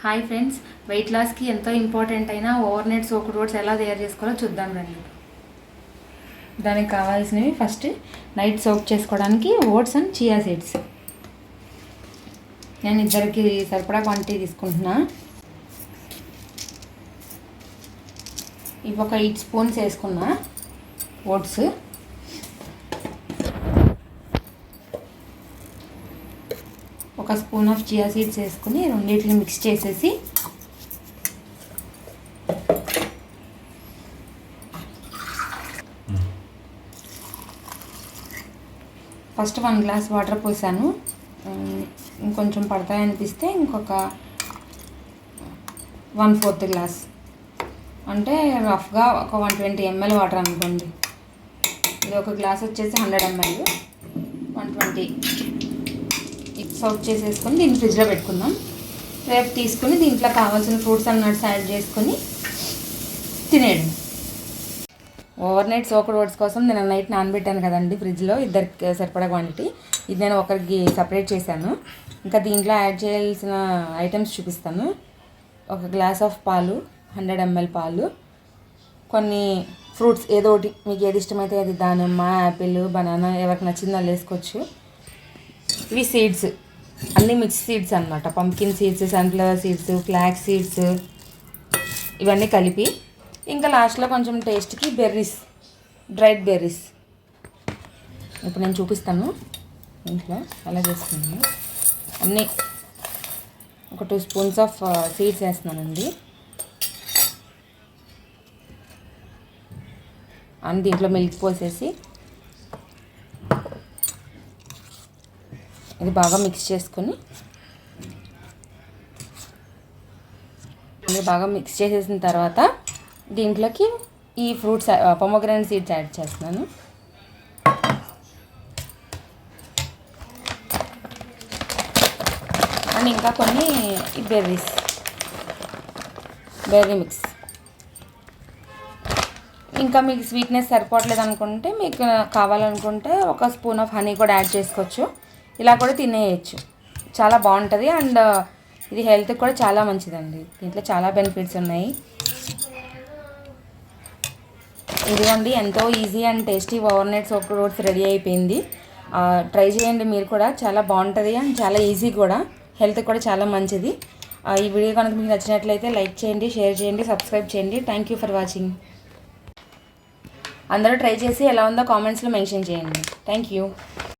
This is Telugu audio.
హాయ్ ఫ్రెండ్స్, వెయిట్ లాస్కి ఎంతో ఇంపార్టెంట్ అయిన ఓవర్ నైట్ సోక్డ్ ఓట్స్ ఎలా తయారు చేసుకోవాలో చూద్దాం రండి. దానికి కావాల్సినవి ఫస్ట్ నైట్ సోక్ చేసుకోవడానికి ఓట్స్ అండ్ చియా సీడ్స్. నేను ఇద్దరికి సరిపడా క్వాంటిటీ తీసుకుంటున్నా. ఇవి ఒక 8 స్పూన్స్ వేసుకున్నా ఓట్స్. ఒక స్పూన్ ఆఫ్ చియా సీడ్స్ వేసుకుని రెండింటిని మిక్స్ చేసేసి ఫస్ట్ 1 గ్లాస్ వాటర్ పోసాను. ఇంకొంచెం పడతాయనిపిస్తే ఇంకొక 1/4 గ్లాస్, అంటే రఫ్గా ఒక 120 ml వాటర్ అనుకోండి. ఇది ఒక గ్లాస్ వచ్చేసి 100 ml, 120 సోక్ చేసేసుకొని దీన్ని ఫ్రిడ్జ్లో పెట్టుకుందాం. రేపు తీసుకుని దీంట్లో కావాల్సిన ఫ్రూట్స్ అండ్ నట్స్ యాడ్ చేసుకొని తినేయండి. ఓవర్ నైట్ సోక్డ్ ఓట్స్ కోసం నేను నైట్ నానబెట్టాను కదండి ఫ్రిడ్జ్లో, ఇద్దరికి సరిపడా క్వాంటిటీ. ఇది నేను ఒకరికి సపరేట్ చేశాను. ఇంకా దీంట్లో యాడ్ చేయాల్సిన ఐటమ్స్ చూపిస్తాను. ఒక గ్లాస్ ఆఫ్ పాలు, 100 ml పాలు, కొన్ని ఫ్రూట్స్ ఏదో ఒకటి మీకు ఏది ఇష్టమైతే అది, దానిమ్మ, యాపిల్, బనానా, ఎవరికి నచ్చిందో వాళ్ళు వేసుకోవచ్చు. ఇవి సీడ్స్ అన్నీ మిక్స్ సీడ్స్ అనమాట. Pumpkin seeds, sunflower seeds, flax seeds, ఇవన్నీ కలిపి. ఇంకా లాస్ట్లో కొంచెం టేస్ట్కి బెర్రీస్, డ్రైడ్ బెర్రీస్. ఇప్పుడు నేను చూపిస్తాను ఇంట్లో అలా చేసుకున్నాను. అన్నీ ఒక 2 స్పూన్స్ ఆఫ్ సీడ్స్ వేస్తున్నానండి. అండ్ దీంట్లో మిల్క్ పోసేసి ఇది బాగా మిక్స్ చేసుకొని, ఇది బాగా మిక్స్ చేసేసిన తర్వాత దీంట్లోకి ఈ ఫ్రూట్స్, పొమోగ్రానేట్ సీడ్స్ యాడ్ చేస్తున్నాను. అండ్ ఇంకా కొన్ని బెర్రీస్, బెర్రీ మిక్స్. ఇంకా మీకు స్వీట్నెస్ సరిపోవట్లేదు అనుకుంటే, మీకు కావాలనుకుంటే ఒక స్పూన్ ఆఫ్ హనీ కూడా యాడ్ చేసుకోవచ్చు. ఇలా కూడా తినేయచ్చు, చాలా బాగుంటుంది. అండ్ ఇది హెల్త్కి కూడా చాలా మంచిదండి. దీంట్లో చాలా బెనిఫిట్స్ ఉన్నాయి. ఇదిగోండి, ఎంతో easy and tasty overnight soaked oats ready అయిపోయింది. ట్రై చేయండి మీరు కూడా, చాలా బాగుంటుంది అండ్ చాలా ఈజీ కూడా, హెల్త్కి కూడా చాలా మంచిది. ఈ వీడియో కనుక మీకు నచ్చినట్లయితే లైక్ చేయండి, షేర్ చేయండి, సబ్స్క్రైబ్ చేయండి. Thank you for watching. అందరూ ట్రై చేసి ఎలా ఉందో కామెంట్స్లో మెన్షన్ చేయండి. Thank you.